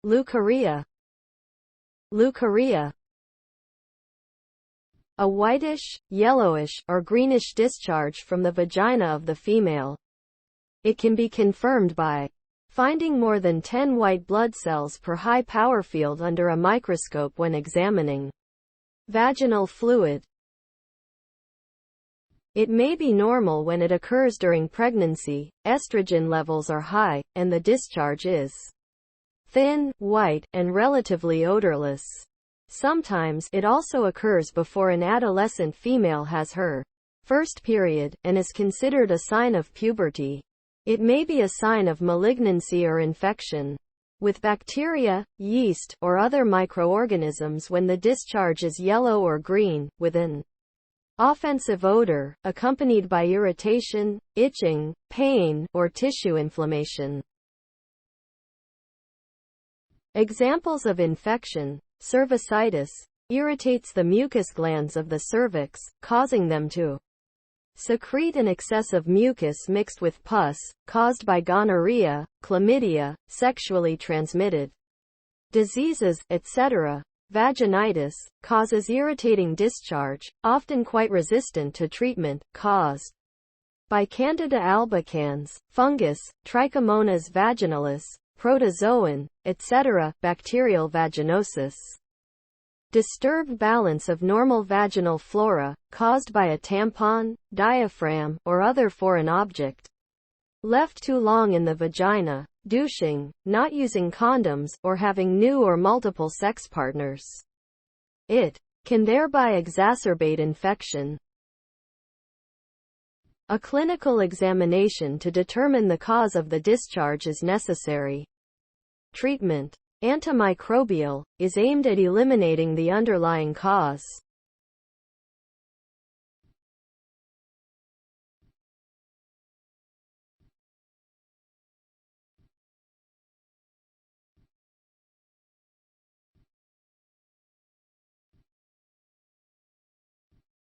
Leukorrhea. Leukorrhea. A whitish, yellowish, or greenish discharge from the vagina of the female. It can be confirmed by finding more than 10 white blood cells per high power field under a microscope when examining vaginal fluid. It may be normal when it occurs during pregnancy, estrogen levels are high, and the discharge is thin, white, and relatively odorless. Sometimes, it also occurs before an adolescent female has her first period, and is considered a sign of puberty. It may be a sign of malignancy or infection with bacteria, yeast, or other microorganisms when the discharge is yellow or green, with an offensive odor, accompanied by irritation, itching, pain, or tissue inflammation. Examples of infection: cervicitis irritates the mucous glands of the cervix, causing them to secrete an excessive mucus mixed with pus, caused by gonorrhea, chlamydia, sexually transmitted diseases, etc. Vaginitis causes irritating discharge, often quite resistant to treatment, caused by Candida albicans, fungus, Trichomonas vaginalis, protozoan, etc., bacterial vaginosis. Disturbed balance of normal vaginal flora, caused by a tampon, diaphragm, or other foreign object left too long in the vagina, douching, not using condoms, or having new or multiple sex partners. It can thereby exacerbate infection. A clinical examination to determine the cause of the discharge is necessary. Treatment: antimicrobial, is aimed at eliminating the underlying cause.